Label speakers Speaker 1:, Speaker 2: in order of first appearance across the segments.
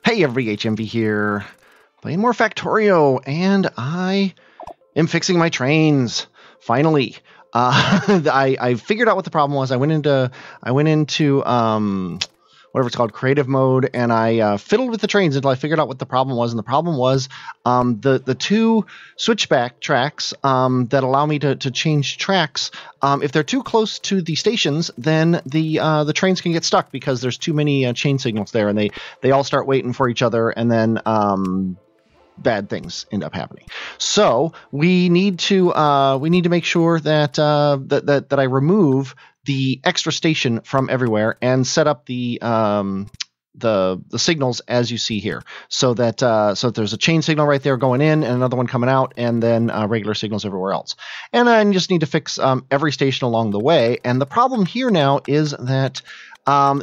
Speaker 1: Hey everybody, HMV here, playing more Factorio, and I am fixing my trains, finally. I figured out what the problem was. I went into whatever it's called, creative mode, and I fiddled with the trains until I figured out what the problem was. And the problem was the two switchback tracks that allow me to change tracks. If they're too close to the stations, then the trains can get stuck because there's too many chain signals there, and they all start waiting for each other, and then bad things end up happening. So we need to make sure that I remove the extra station from everywhere and set up the signals as you see here, so that there's a chain signal right there going in and another one coming out, and then regular signals everywhere else. And I just need to fix every station along the way. And the problem here now is that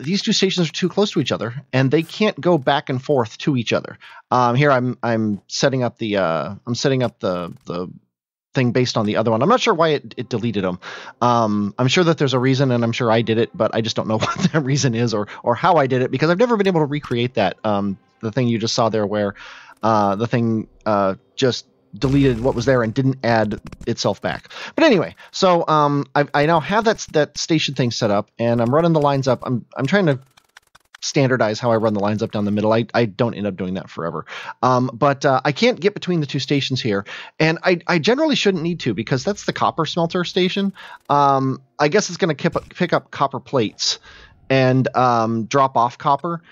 Speaker 1: these two stations are too close to each other, and they can't go back and forth to each other. Here I'm setting up the thing based on the other one. I'm not sure why it deleted them. I'm sure that there's a reason, and I'm sure I did it, but I just don't know what that reason is or how I did it, because I've never been able to recreate that. The thing you just saw there, where the thing just deleted what was there and didn't add itself back. But anyway, so I now have that station thing set up, and I'm running the lines up. I'm trying to standardize how I run the lines up down the middle. I don't end up doing that forever. But I can't get between the two stations here, and I generally shouldn't need to, because that's the copper smelter station. I guess it's going to pick up copper plates and drop off copper,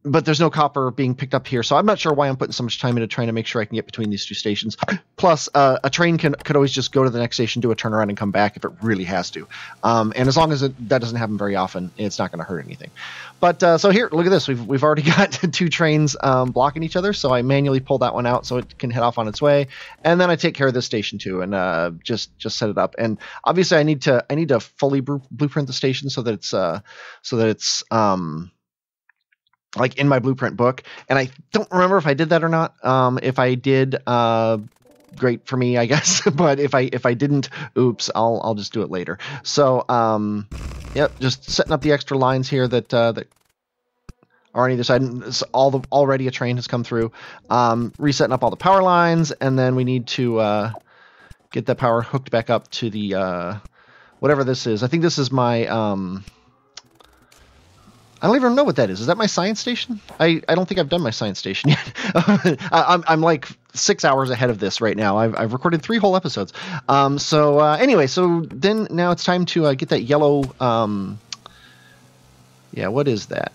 Speaker 1: but there's no copper being picked up here, so I'm not sure why I'm putting so much time into trying to make sure I can get between these two stations. Plus, a train could always just go to the next station, do a turnaround, and come back if it really has to. And as long as that doesn't happen very often, it's not going to hurt anything. But so here, look at this. We've already got two trains blocking each other, so I manually pull that one out so it can head off on its way, and then I take care of this station too, and just set it up. And obviously, I need to fully blueprint the station so that it's like in my blueprint book, and I don't remember if I did that or not. If I did, great for me, I guess. But if I didn't, oops, I'll just do it later. So yep, just setting up the extra lines here that are on either side. Already a train has come through. Resetting up all the power lines, and then we need to get that power hooked back up to the whatever this is. I think this is my I don't even know what that is. Is that my science station? I don't think I've done my science station yet. I'm like 6 hours ahead of this right now. I've recorded 3 whole episodes. Anyway, so then now it's time to get that yellow. Yeah, what is that?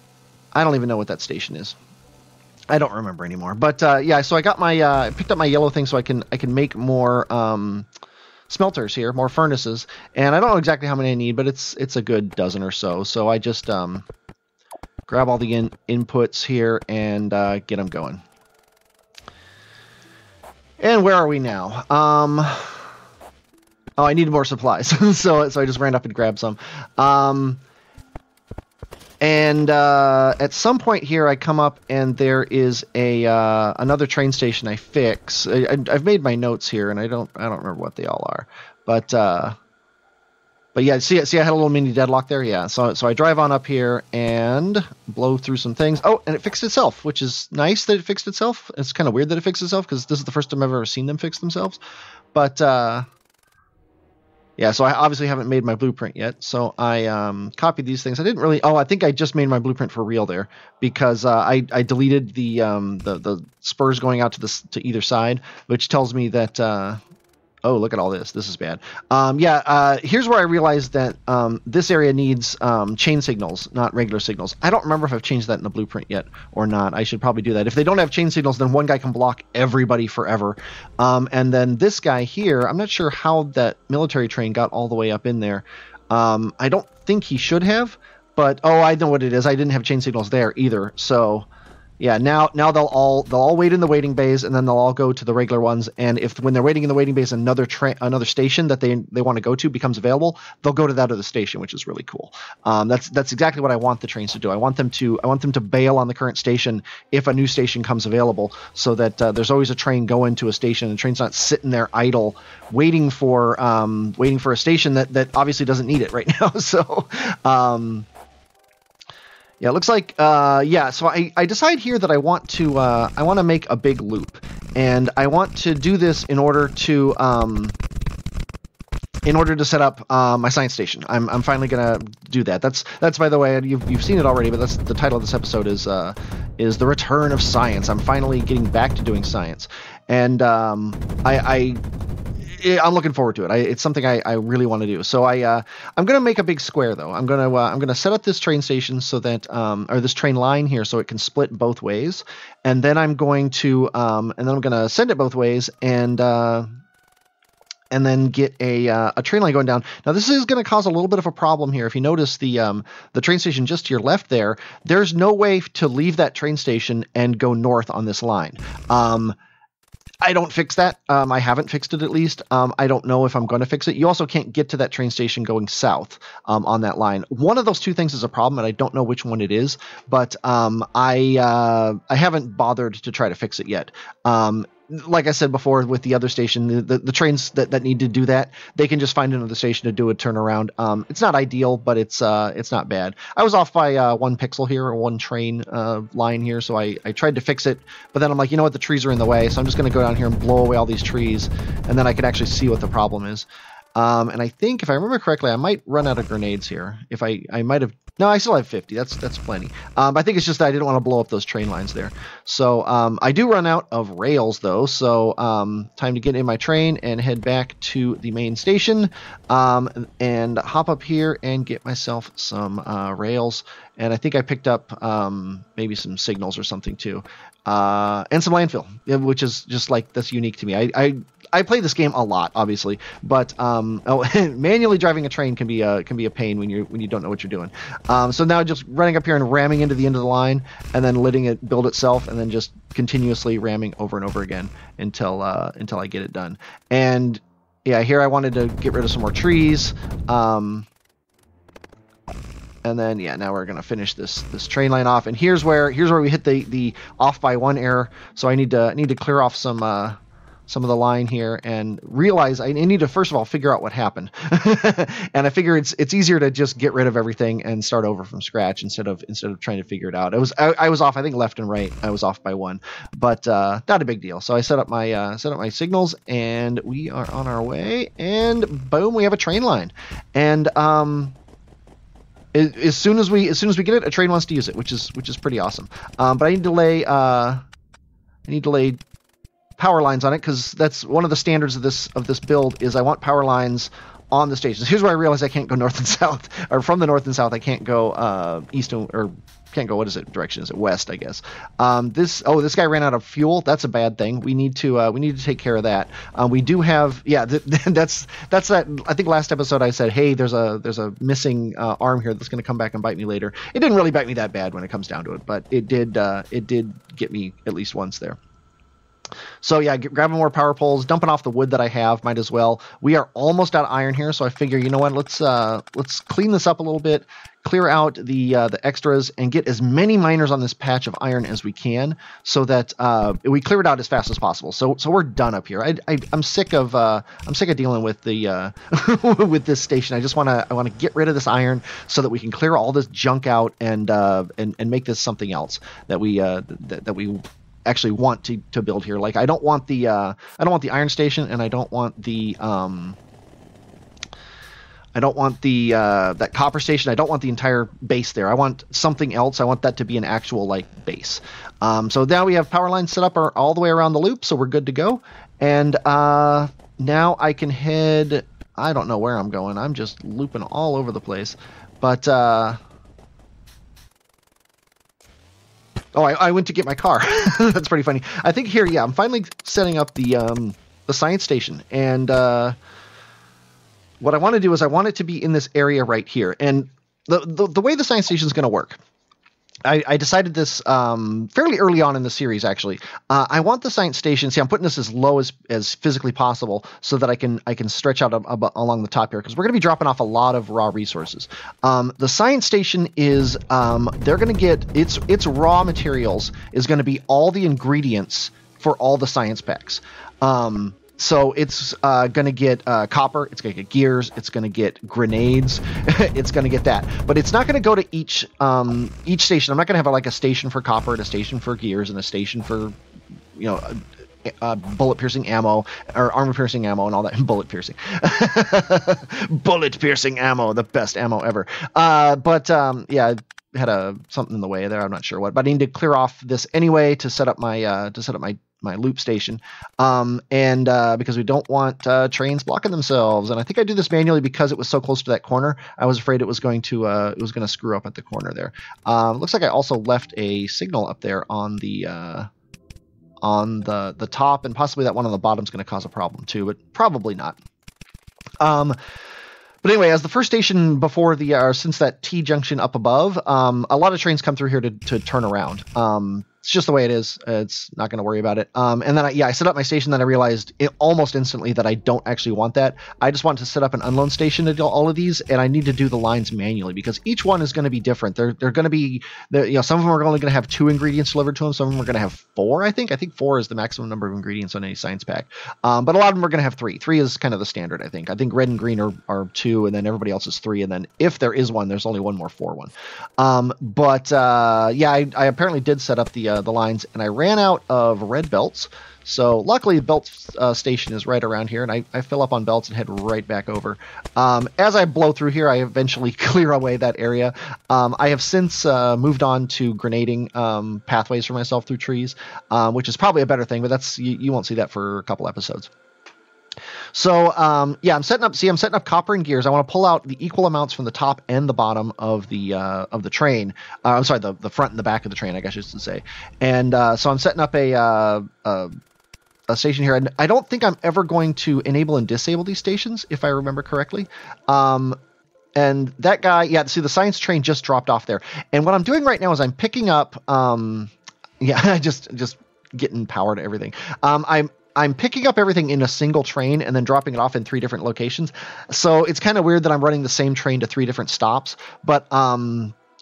Speaker 1: I don't even know what that station is. I don't remember anymore. But yeah, so I got I picked up my yellow thing so I can make more smelters here, more furnaces. And I don't know exactly how many I need, but it's a good dozen or so. So I just grab all the inputs here and get them going. And where are we now? Oh, I needed more supplies, so I just ran up and grabbed some. At some point here, I come up and there is another train station I fix. I've made my notes here, and I don't remember what they all are, But yeah, see, I had a little mini deadlock there. Yeah, so I drive on up here and blow through some things. Oh, and it fixed itself, which is nice that it fixed itself. It's kind of weird that it fixed itself, because this is the first time I've ever seen them fix themselves. But yeah, so I obviously haven't made my blueprint yet. So I copied these things. I didn't really. Oh, I think I just made my blueprint for real there, because I deleted the spurs going out to either side, which tells me that. Oh, look at all this. This is bad. Here's where I realized that this area needs chain signals, not regular signals. I don't remember if I've changed that in the blueprint yet or not. I should probably do that. If they don't have chain signals, then one guy can block everybody forever. And then this guy here, I'm not sure how that military train got all the way up in there. I don't think he should have, but oh, I know what it is. I didn't have chain signals there either. So yeah, now they'll all wait in the waiting bays, and then they'll all go to the regular ones. And when they're waiting in the waiting bays, another station that they want to go to becomes available, they'll go to that other station, which is really cool. That's exactly what I want the trains to do. I want them to bail on the current station if a new station comes available, so that there's always a train going to a station, and the train's not sitting there idle waiting for a station that obviously doesn't need it right now. So Yeah, it looks like, yeah, so I decide here that I want to make a big loop, and I want to do this in order to set up my science station. I'm finally gonna do that. That's by the way, you've seen it already, but that's the title of this episode is the return of science. I'm finally getting back to doing science, and I'm looking forward to it. It's something I really want to do. So I'm gonna make a big square though. I'm gonna set up this train station so that or this train line here so it can split both ways, and then I'm going to send it both ways and then get a train line going down. Now this is going to cause a little bit of a problem here. If you notice the train station just to your left there's no way to leave that train station and go north on this line. I don't fix that. I haven't fixed it at least. I don't know if I'm going to fix it. You also can't get to that train station going south on that line. One of those two things is a problem, and I don't know which one it is, but I haven't bothered to try to fix it yet. Like I said before with the other station, the trains that need to do that, they can just find another station to do a turnaround. It's not ideal, but it's not bad. I was off by 1 pixel here, or 1 train line here, so I tried to fix it, but then I'm like, you know what, the trees are in the way, so I'm just going to go down here and blow away all these trees, and then I can actually see what the problem is. And I think, if I remember correctly, I might run out of grenades here. If I might have... No, I still have 50. That's plenty. I think it's just that I didn't want to blow up those train lines there. So I do run out of rails, though. So time to get in my train and head back to the main station and hop up here and get myself some rails. And I think I picked up maybe some signals or something, too. And some landfill, which is just like, that's unique to me. I play this game a lot, obviously, but manually driving a train can be a pain when you don't know what you're doing. So now just running up here and ramming into the end of the line, and then letting it build itself, and then just continuously ramming over and over again until I get it done. And yeah, here I wanted to get rid of some more trees. And then yeah, now we're gonna finish this train line off, and here's where we hit the off by 1 error. So I need to clear off some of the line here and realize I need to first of all figure out what happened. And I figure it's easier to just get rid of everything and start over from scratch instead of trying to figure it out. I was off, I think, left and right. I was off by 1, but not a big deal. So I set up my signals, and we are on our way, and boom, we have a train line. And as soon as we get it, a train wants to use it, which is pretty awesome. But I need to lay power lines on it, because that's one of the standards of this build is I want power lines on the stations. Here's where I realize I can't go north and south, or from the north and south. I can't go east or can't go, what is it, direction is it, west, I guess. This guy ran out of fuel. That's a bad thing. We need to take care of that. We do have, yeah, that's that. I think last episode I said, hey, there's a missing arm here that's going to come back and bite me later. It didn't really bite me that bad when it comes down to it, but it did get me at least once there. So yeah, grabbing more power poles, dumping off the wood that I have, might as well. We are almost out of iron here, so I figure, you know what, let's clean this up a little bit, clear out the extras, and get as many miners on this patch of iron as we can, so that we clear it out as fast as possible. So we're done up here. I'm sick of dealing with the with this station. I want to get rid of this iron so that we can clear all this junk out and make this something else that we actually want to build here. Like I don't want the iron station, and I don't want that copper station. I don't want the entire base there. I want something else. I want that to be an actual like base. So now we have power lines set up all the way around the loop, so we're good to go. And now I can head. I don't know where I'm going. I'm just looping all over the place, but. Oh, I went to get my car. That's pretty funny. I think here, yeah, I'm finally setting up the science station. And what I want to do is I want it to be in this area right here. And the way the science station is going to work, I decided this fairly early on in the series, actually. I want the science station, see, I'm putting this as low as physically possible so that I can stretch out along the top here, because we're going to be dropping off a lot of raw resources. The science station is, they're going to get, its raw materials is going to be all the ingredients for all the science packs. So it's going to get copper, it's going to get gears, it's going to get grenades, it's going to get that. But it's not going to go to each station. I'm not going to have like a station for copper and a station for gears and a station for, bullet piercing ammo or armor piercing ammo and all that. Bullet piercing ammo, the best ammo ever. Yeah, I had something in the way there. I'm not sure what, but I need to clear off this anyway to set up my loop station, because we don't want trains blocking themselves. And I think I do this manually because it was so close to that corner. I was afraid it was going to screw up at the corner there. Looks like I also left a signal up there on the top, and possibly that one on the bottom is going to cause a problem too, but probably not. But anyway, as the first station before since that T junction up above, a lot of trains come through here to turn around. It's just the way it is. It's not going to worry about it. And then I set up my station. Then I realized almost instantly that I don't actually want that. I just want to set up an unload station to do all of these, and I need to do the lines manually because each one is going to be different. They're going to be, some of them are only going to have 2 ingredients delivered to them. Some of them are going to have 4. I think 4 is the maximum number of ingredients on any science pack. But a lot of them are going to have 3. 3 is kind of the standard. I think red and green are 2, and then everybody else is 3. And then if there is one, there's only one more 4 one. I apparently did set up the lines, and I ran out of red belts. So luckily the belt station is right around here, and I fill up on belts and head right back over. As I blow through here, I eventually clear away that area. I have since moved on to grenading pathways for myself through trees, which is probably a better thing, but that's you won't see that for a couple episodes. So I'm setting up copper and gears. I want to pull out the equal amounts from the top and the bottom of the train. I'm sorry, the front and the back of the train, I guess I should say. And so I'm setting up a station here. And I don't think I'm ever going to enable and disable these stations, if I remember correctly. And that guy, see, the science train just dropped off there. And what I'm doing right now is I'm picking up, just getting power to everything. I'm picking up everything in a single train and then dropping it off in 3 different locations. So it's kind of weird that I'm running the same train to 3 different stops, but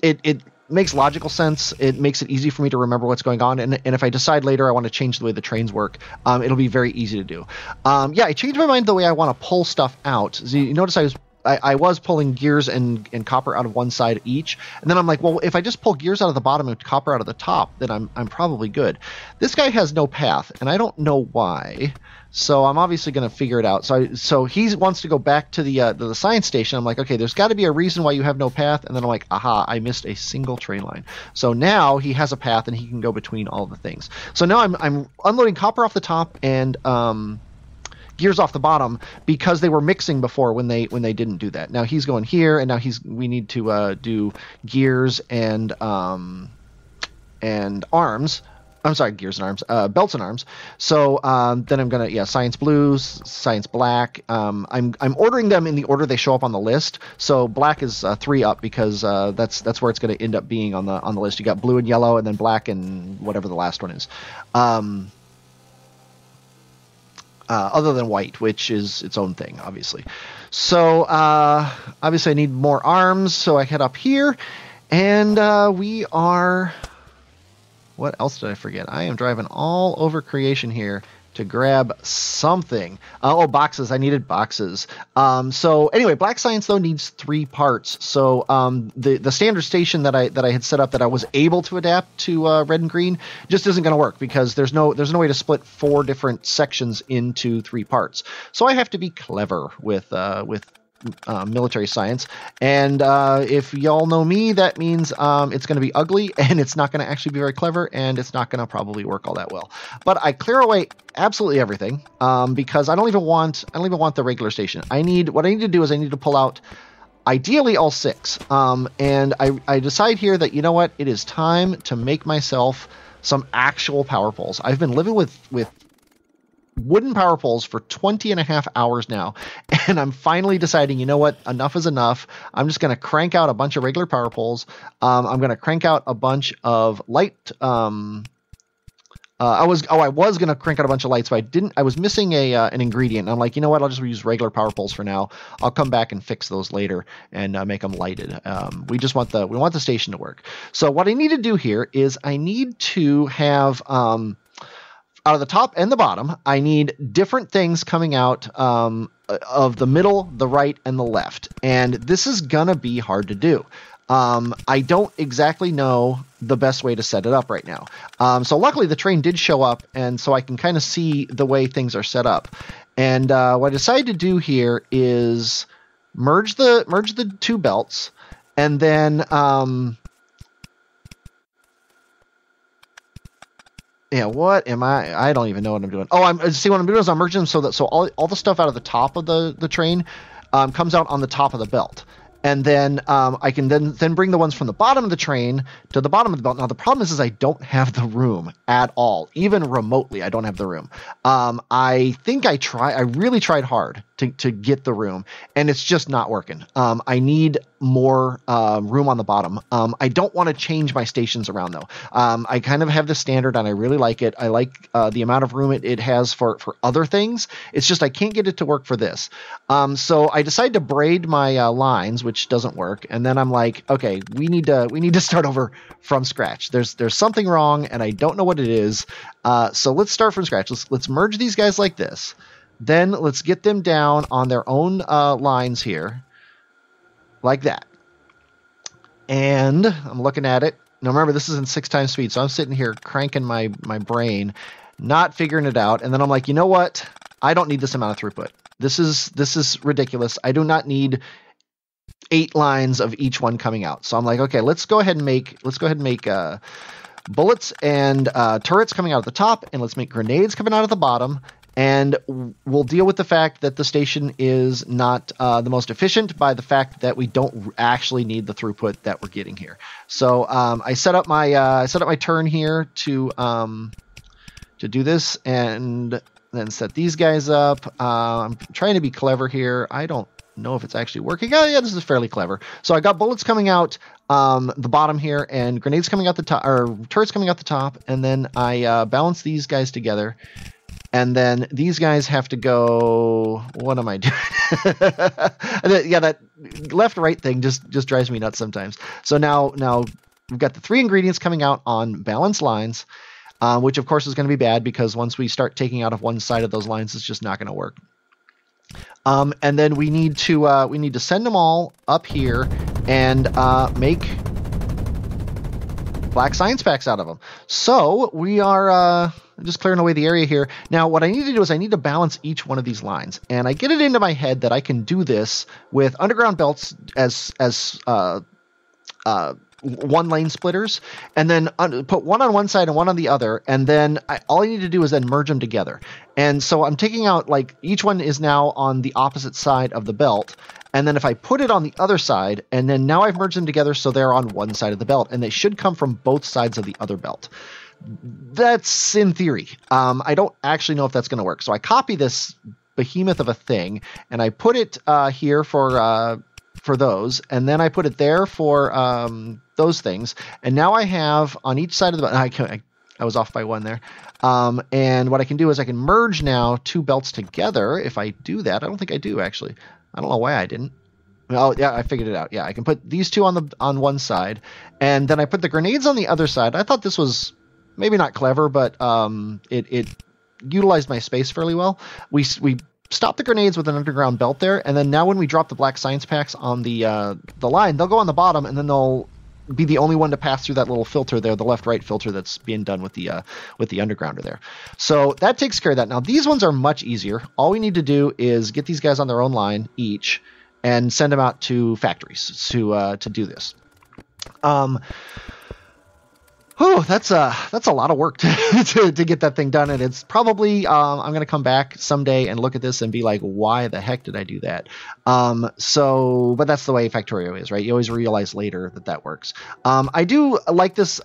Speaker 1: it makes logical sense. It makes it easy for me to remember what's going on. And if I decide later I want to change the way the trains work, it'll be very easy to do. I changed my mind the way I want to pull stuff out. So you notice I was pulling gears and copper out of one side each, and then I'm like, well, if I just pull gears out of the bottom and copper out of the top, then I'm probably good. This guy has no path, and I don't know why, so I'm obviously going to figure it out. So he wants to go back to the science station. I'm like, okay, there's got to be a reason why you have no path, and then I'm like, aha, I missed a single train line. So now he has a path, and he can go between all the things. So now I'm unloading copper off the top and gears off the bottom because they were mixing before when they didn't do that. Now he's going here, and now we need to do gears and arms. I'm sorry, gears and arms, belts and arms. So then I'm gonna science blues, science black. I'm ordering them in the order they show up on the list. So black is 3 up because that's where it's gonna end up being on the list. You got blue and yellow, and then black and whatever the last one is. Other than white, which is its own thing, obviously. So obviously I need more arms, so I head up here, and we are... What else did I forget? I am driving all over creation here to grab something. Boxes. I needed boxes. So anyway, black science though needs 3 parts. So the standard station that I had set up that I was able to adapt to red and green just isn't going to work because there's no way to split 4 different sections into 3 parts. So I have to be clever with military science, and if y'all know me, that means it's going to be ugly, and it's not going to actually be very clever, and it's not going to probably work all that well. But I clear away absolutely everything because I don't even want the regular station. What I need to do is I need to pull out ideally all 6, and I decide here that, you know what, it is time to make myself some actual power poles. I've been living with wooden power poles for 20 and a half hours now, and I'm finally deciding, you know what, enough is enough. I'm just going to crank out a bunch of regular power poles. I'm going to crank out a bunch of light. I was going to crank out a bunch of lights, but I was missing an ingredient. I'm like, you know what, I'll just use regular power poles for now. I'll come back and fix those later and make them lighted. We want the station to work. So what I need to do here is I need to have out of the top and the bottom, I need different things coming out of the middle, the right, and the left. And this is going to be hard to do. I don't exactly know the best way to set it up right now. So luckily the train did show up, and so I can kind of see the way things are set up. And what I decided to do here is merge the two belts, and then yeah, what am I don't even know what I'm doing. Oh, see what I'm doing is I'm merging them so all the stuff out of the top of the train comes out on the top of the belt. And then I can then bring the ones from the bottom of the train to the bottom of the belt. Now, the problem is I don't have the room at all. Even remotely, I don't have the room. I think I really tried hard to get the room, and it's just not working. I need more room on the bottom. I don't want to change my stations around, though. I kind of have the standard, and I really like it. I like the amount of room it has for other things. It's just I can't get it to work for this. So I decided to braid my lines, which doesn't work. And then I'm like, okay, we need to start over from scratch. There's something wrong, and I don't know what it is. So let's start from scratch. Let's merge these guys like this. Then let's get them down on their own lines here, like that. And I'm looking at it. Now remember, this is in 6 times speed, so I'm sitting here cranking my brain, not figuring it out. And then I'm like, you know what? I don't need this amount of throughput. This is ridiculous. I do not need 8 lines of each one coming out. So I'm like, okay, let's go ahead and make bullets and turrets coming out at the top, and let's make grenades coming out at the bottom. And we'll deal with the fact that the station is not the most efficient by the fact that we don't actually need the throughput that we're getting here. So I set up my turn here to do this, and then set these guys up. I'm trying to be clever here. I don't know if it's actually working. Oh yeah, this is fairly clever. So I got bullets coming out the bottom here, and grenades coming out the top, or turrets coming out the top, and then I balance these guys together. And then these guys have to go. What am I doing? Yeah, that left-right thing just drives me nuts sometimes. So now we've got the 3 ingredients coming out on balanced lines, which of course is going to be bad because once we start taking out of one side of those lines, it's just not going to work. And then we need to send them all up here and make black science packs out of them. So we are just clearing away the area here. Now, what I need to do is I need to balance each one of these lines, and I get it into my head that I can do this with underground belts as 1-lane splitters, and then put one on one side and one on the other, and then all I need to do is then merge them together. And so I'm taking out, like, each one is now on the opposite side of the belt, and then if I put it on the other side, and then now I've merged them together so they're on one side of the belt, and they should come from both sides of the other belt. That's in theory. I don't actually know if that's going to work. So I copy this behemoth of a thing, and I put it here for those, and then I put it there for those things. And now I have on each side of the belt. I was off by 1 there. And what I can do is I can merge now 2 belts together. If I do that, I don't think I do actually. I don't know why I didn't. Oh yeah, I figured it out. Yeah, I can put these 2 on one side, and then I put the grenades on the other side. I thought this was maybe not clever, but it utilized my space fairly well. We stop the grenades with an underground belt there, and then now when we drop the black science packs on the line, they'll go on the bottom, and then they'll be the only one to pass through that little filter there, the left-right filter that's being done with the undergrounder there. So that takes care of that. Now these ones are much easier. All we need to do is get these guys on their own line each, and send them out to factories to do this. That's a lot of work to get that thing done, and it's probably I'm going to come back someday and look at this and be like, why the heck did I do that? But that's the way Factorio is, right? You always realize later that works. I do like this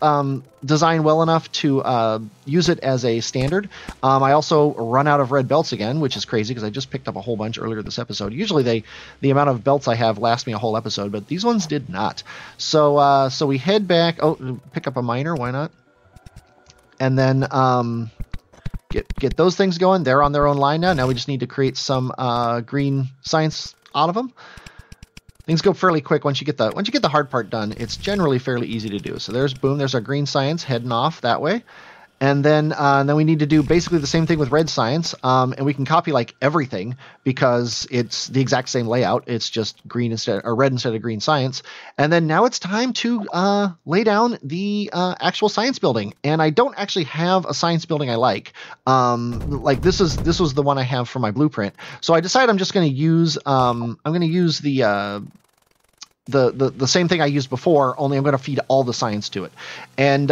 Speaker 1: design well enough to use it as a standard. I also run out of red belts again, which is crazy because I just picked up a whole bunch earlier this episode. Usually the amount of belts I have lasts me a whole episode, but these ones did not. So we head back. Oh, pick up a miner. Why not? And then get those things going. They're on their own line now. Now we just need to create some green science out of them. Things go fairly quick once you get the hard part done. It's generally fairly easy to do. So there's our green science heading off that way. And then we need to do basically the same thing with red science, and we can copy like everything because it's the exact same layout. It's just green instead or red instead of green science. And then now it's time to lay down the actual science building. And I don't actually have a science building I like. Like this was the one I have for my blueprint. So I decided I'm just going to use the same thing I used before, only I'm going to feed all the science to it. And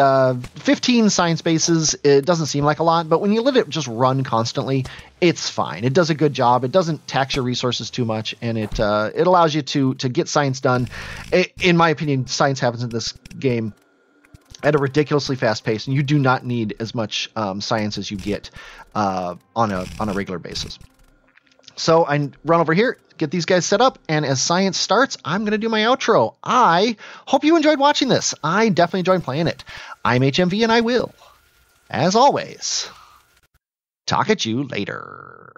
Speaker 1: 15 science bases, it doesn't seem like a lot, but when you let it just run constantly, it's fine. It does a good job. It doesn't tax your resources too much, and it allows you to get science done. In my opinion, science happens in this game at a ridiculously fast pace, and you do not need as much science as you get on a regular basis. So I run over here, get these guys set up, and as science starts, I'm going to do my outro. I hope you enjoyed watching this. I definitely enjoyed playing it. I'm HMV, and I will, as always, talk at you later.